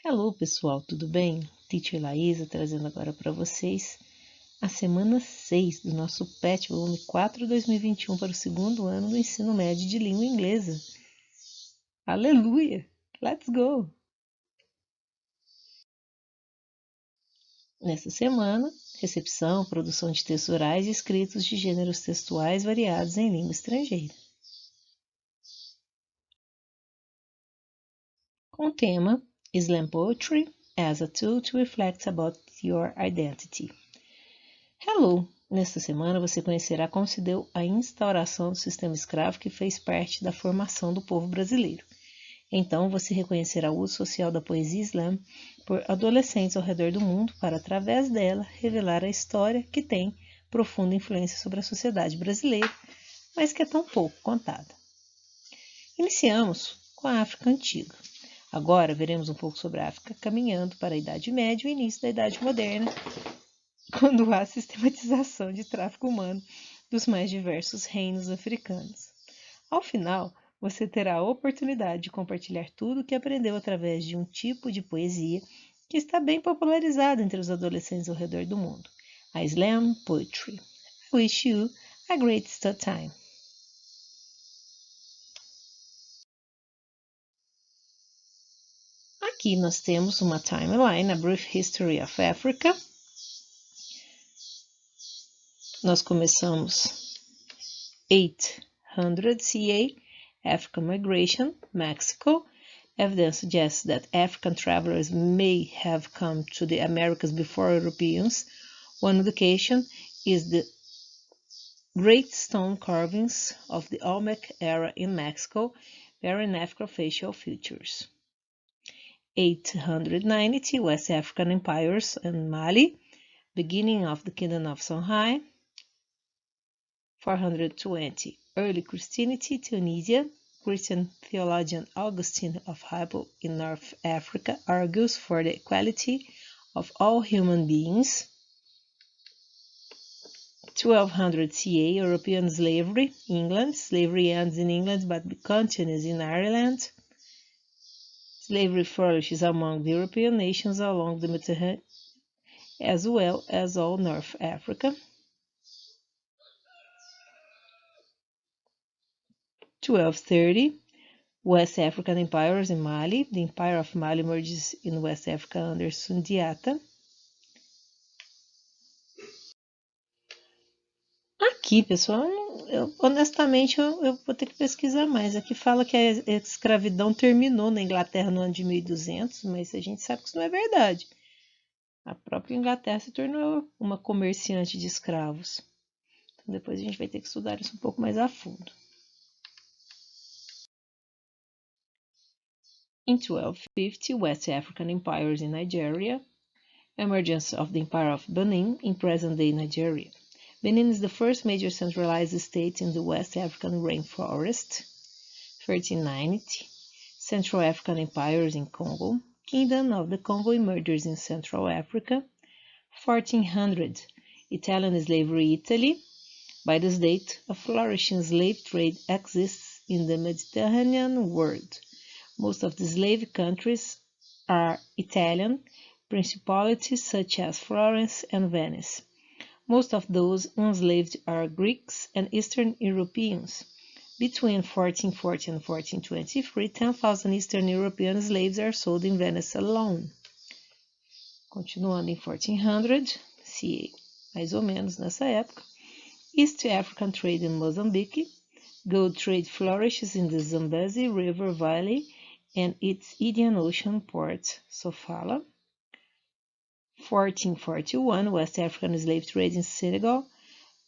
Hello, pessoal, tudo bem? Teacher Laísa trazendo agora para vocês a semana 6 do nosso PET, volume 4, 2021, para o segundo ano do Ensino Médio de Língua Inglesa. Aleluia! Let's go! Nesta semana, recepção, produção de textos orais e escritos de gêneros textuais variados em língua estrangeira. Com o tema Slam Poetry as a Tool to Reflect About Your Identity. Hello! Nesta semana você conhecerá como se deu a instauração do sistema escravo que fez parte da formação do povo brasileiro. Então você reconhecerá o uso social da poesia slam por adolescentes ao redor do mundo para, através dela, revelar a história que tem profunda influência sobre a sociedade brasileira, mas que é tão pouco contada. Iniciamos com a África Antiga. Agora veremos um pouco sobre a África caminhando para a Idade Média e o início da Idade Moderna, quando há sistematização de tráfico humano dos mais diversos reinos africanos. Ao final, você terá a oportunidade de compartilhar tudo o que aprendeu através de um tipo de poesia que está bem popularizado entre os adolescentes ao redor do mundo, a Slam Poetry. I wish you a great study time. Aqui nós temos uma timeline, a Brief History of Africa. Nós começamos 800 CA, African migration, Mexico. Evidence suggests that African travelers may have come to the Americas before Europeans. One indication is the great stone carvings of the Olmec era in Mexico, bearing African facial features. 890 West African empires in Mali, beginning of the Kingdom of Songhai. 420 Early Christianity, Tunisia. Christian theologian Augustine of Hippo in North Africa argues for the equality of all human beings. 1200 CA, European slavery, England. Slavery ends in England but continues in Ireland. Slavery flourishes among the European nations along the Mediterranean as well as all North Africa. 1230 West African empires in Mali. The Empire of Mali emerges in West Africa under Sundiata. Aqui, pessoal, honestamente eu vou ter que pesquisar mais. Aqui fala que a escravidão terminou na Inglaterra no ano de 1200, mas a gente sabe que isso não é verdade. A própria Inglaterra se tornou uma comerciante de escravos. Então depois a gente vai ter que estudar isso um pouco mais a fundo. In 1250, West African empires in Nigeria. Emergence of the Empire of Benin in present-day Nigeria. Benin is the first major centralized state in the West African rainforest. 1390, Central African empires in Congo. Kingdom of the Congo emerges in Central Africa. 1400, Italian slavery Italy. By this date, a flourishing slave trade exists in the Mediterranean world. Most of the slave countries are Italian, principalities such as Florence and Venice. Most of those enslaved are Greeks and Eastern Europeans. Between 1440 and 1423, 10,000 Eastern European slaves are sold in Venice alone. Continuando em 1400, CA, mais ou menos nessa época, East African trade in Mozambique. Gold trade flourishes in the Zambezi River Valley and its Indian Ocean port, Sofala. 1441, West African slave trade in Senegal.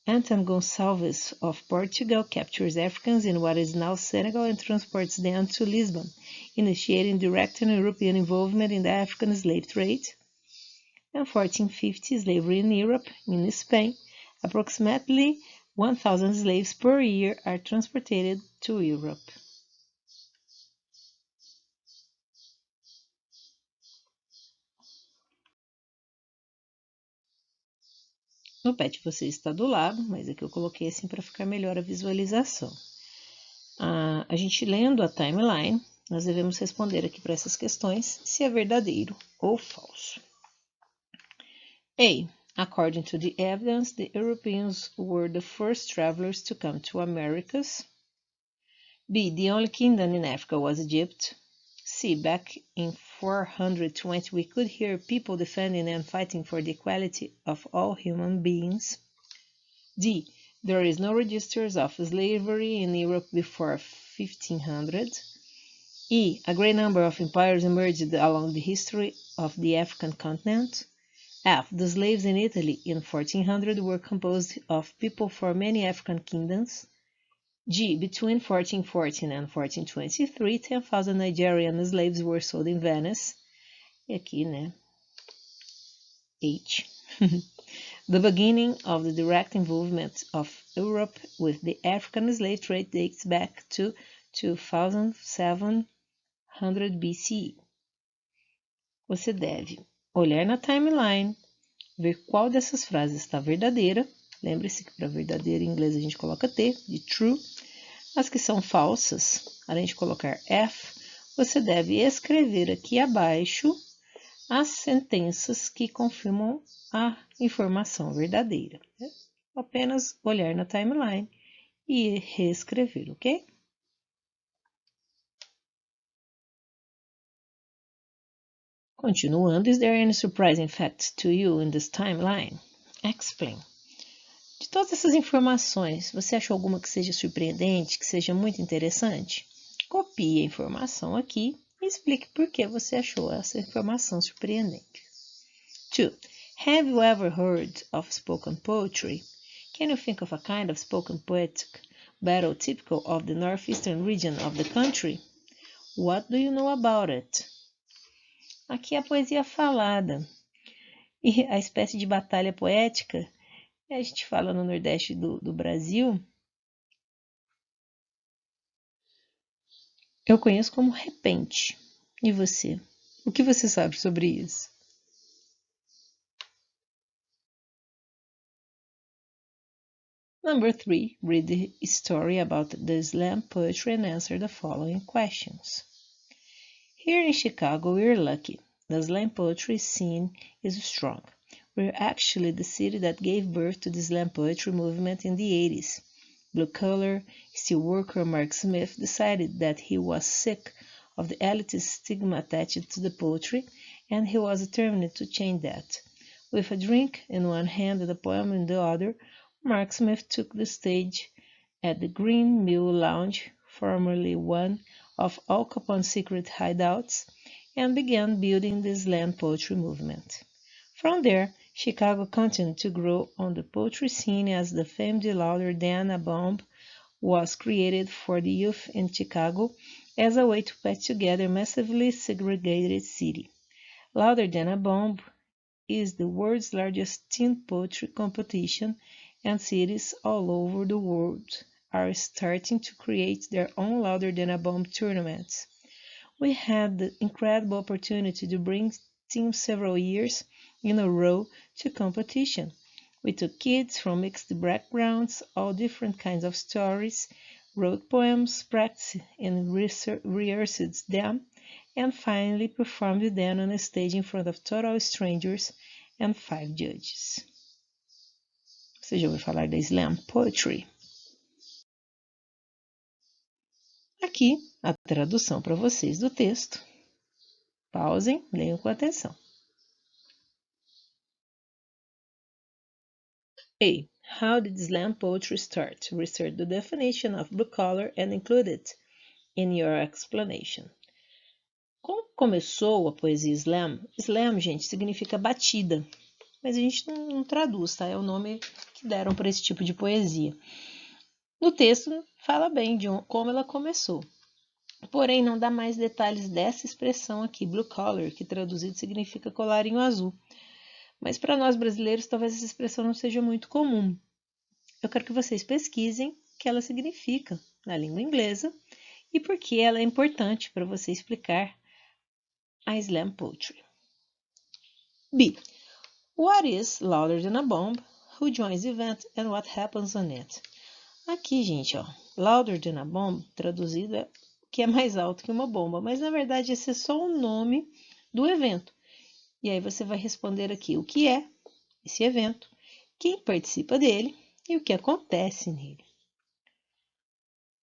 Anton Gonçalves of Portugal captures Africans in what is now Senegal and transports them to Lisbon, initiating direct European involvement in the African slave trade. And 1450, slavery in Europe, in Spain. Approximately 1,000 slaves per year are transported to Europe. No PET você está do lado, mas aqui eu coloquei assim para ficar melhor a visualização. A gente lendo a timeline, Nós devemos responder aqui para essas questões se é verdadeiro ou falso. A. According to the evidence, the Europeans were the first travelers to come to Americas. B. The only kingdom in Africa was Egypt. C. Back in 420, we could hear people defending and fighting for the equality of all human beings. D. There is no registers of slavery in Europe before 1500. E. A great number of empires emerged along the history of the African continent. F. The slaves in Italy in 1400 were composed of people from many African kingdoms. G. Between 1414 and 1423, 10,000 Nigerian slaves were sold in Venice. E aqui, né? H. The beginning of the direct involvement of Europe with the African slave trade dates back to 2700 BCE. Você deve olhar na timeline, ver qual dessas frases está verdadeira. Lembre-se que para verdadeira em inglês a gente coloca T, de true. As que são falsas, além de colocar F, você deve escrever aqui abaixo as sentenças que confirmam a informação verdadeira. Apenas olhar na timeline e reescrever, ok? Continuando, is there any surprising facts to you in this timeline? Explain. De todas essas informações, você achou alguma que seja surpreendente, que seja muito interessante? Copie a informação aqui e explique por que você achou essa informação surpreendente. 2. Have you ever heard of spoken poetry? Can you think of a kind of spoken poetic battle typical of the northeastern region of the country? What do you know about it? Aqui é a poesia falada. E a espécie de batalha poética, a gente fala no Nordeste do Brasil, eu conheço como repente. E você? O que você sabe sobre isso? Number 3. Read the story about the slam poetry and answer the following questions. Here in Chicago, we're lucky. The slam poetry scene is strong. We're actually the city that gave birth to the slam poetry movement in the 80s. Blue-collar steelworker Mark Smith decided that he was sick of the elitist stigma attached to the poetry, and he was determined to change that. With a drink in one hand and a poem in the other, Mark Smith took the stage at the Green Mill Lounge, formerly one of Al Capone's secret hideouts, and began building the slam poetry movement. From there, Chicago continued to grow on the poetry scene as the famed Louder Than a Bomb was created for the youth in Chicago as a way to patch together a massively segregated city. Louder Than a Bomb is the world's largest teen poetry competition, and cities all over the world are starting to create their own Louder Than a Bomb tournaments. We had the incredible opportunity to bring teams several years in a row to competition. We took kids from mixed backgrounds, all different kinds of stories, wrote poems, practiced and rehearsed them, and finally performed them on a stage in front of total strangers and 5 judges. Você já ouviu falar da slam poetry? Aqui, a tradução para vocês do texto. Pausem, leiam com atenção. A. How did slam poetry start? Research the definition of blue collar and include it in your explanation. Como começou a poesia slam? Slam, gente, significa batida, mas a gente não traduz, tá? É o nome que deram para esse tipo de poesia. No texto, fala bem de como ela começou. Porém, não dá mais detalhes dessa expressão aqui, blue collar, que traduzido significa colarinho azul. Mas para nós brasileiros, talvez essa expressão não seja muito comum. Eu quero que vocês pesquisem o que ela significa na língua inglesa e por que ela é importante para você explicar a slam poetry. B. What is Louder Than a Bomb? Who joins the event and what happens on it? Aqui, gente, ó, Louder Than a Bomb, traduzido é que é mais alto que uma bomba, mas na verdade esse é só o nome do evento. E aí você vai responder aqui o que é esse evento, quem participa dele e o que acontece nele.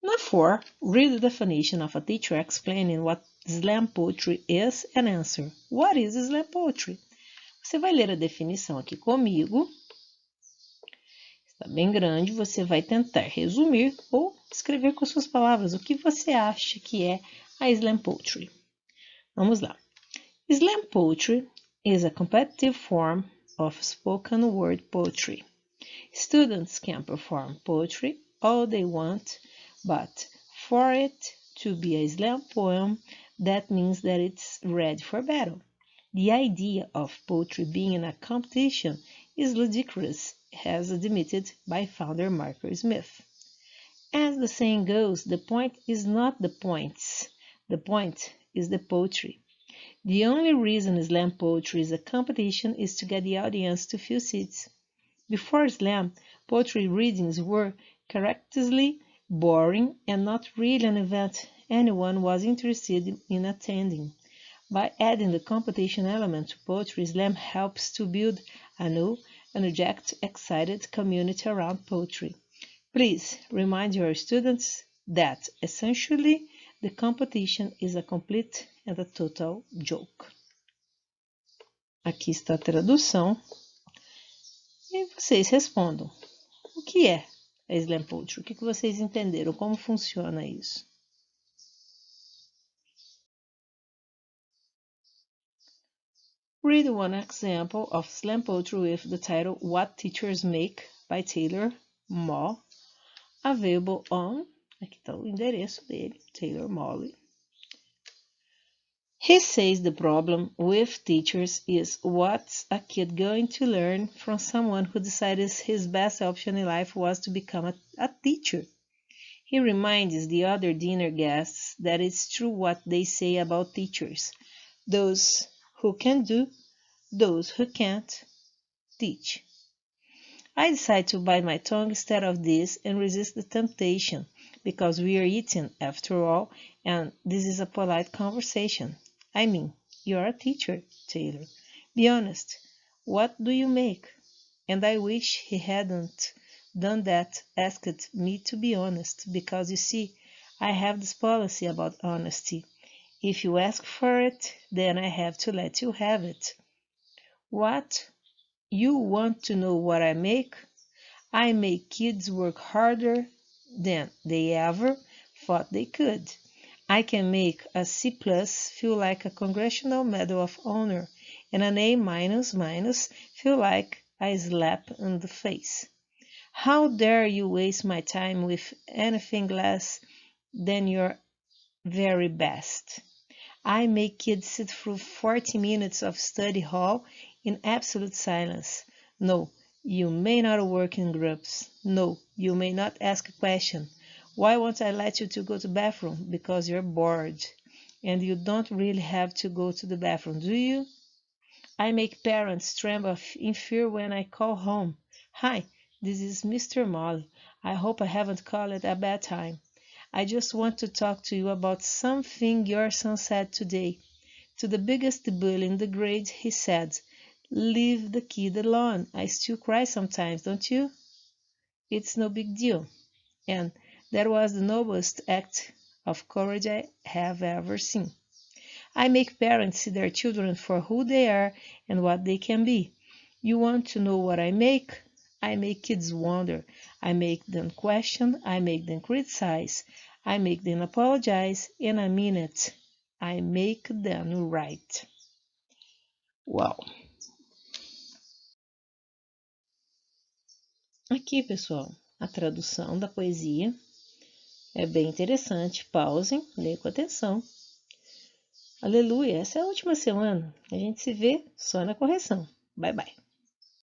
Na 4, read the definition of a teacher explaining what slam poetry is and answer. What is slam poetry? Você vai ler a definição aqui comigo. Está bem grande, você vai tentar resumir ou escrever com suas palavras o que você acha que é a slam poetry. Vamos lá. Slam poetry is a competitive form of spoken word poetry. Students can perform poetry all they want, but for it to be a slam poem, that means that it's ready for battle. The idea of poetry being in a competition is ludicrous, as admitted by founder Marker Smith. As the saying goes, the point is not the points, the point is the poetry. The only reason slam poetry is a competition is to get the audience to fill seats. Before slam, poetry readings were characteristically boring and not really an event anyone was interested in attending. By adding the competition element to poetry, slam helps to build a new, energetic, excited community around poetry. Please remind your students that essentially the competition is a complete and a total joke. Aqui está a tradução. E vocês respondam. O que é a slam poetry? O que vocês entenderam? Como funciona isso? Read one example of slam poetry with the title What Teachers Make by Taylor Moll, available on, aqui está o endereço dele, Taylor Moll. He says the problem with teachers is what's a kid going to learn from someone who decided his best option in life was to become a teacher. He reminds the other dinner guests that it's true what they say about teachers. Those who can do, those who can't, teach. I decide to bite my tongue instead of this and resist the temptation, because we are eating after all, and this is a polite conversation. I mean, you're a teacher, Taylor. Be honest. What do you make? And I wish he hadn't done that, asked me to be honest, because you see, I have this policy about honesty. If you ask for it, then I have to let you have it. What? You want to know what I make? I make kids work harder than they ever thought they could. I can make a C+ feel like a Congressional Medal of Honor and an A- feel like a slap in the face. How dare you waste my time with anything less than your very best? I make kids sit through 40 minutes of study hall in absolute silence. No, you may not work in groups. No, you may not ask a question. Why won't I let you to go to the bathroom? Because you're bored. And you don't really have to go to the bathroom, do you? I make parents tremble in fear when I call home. Hi, this is Mr. Molly. I hope I haven't called at a bad time. I just want to talk to you about something your son said today. To the biggest bully in the grade, he said, "Leave the kid alone. I still cry sometimes, don't you? It's no big deal." And that was the noblest act of courage I have ever seen. I make parents see their children for who they are and what they can be. You want to know what I make? I make kids wonder. I make them question. I make them criticize. I make them apologize. And I mean it. I make them right. Uau! Aqui, pessoal, a tradução da poesia. É bem interessante. Pausem, leiam com atenção. Aleluia! Essa é a última semana. A gente se vê só na correção. Bye, bye.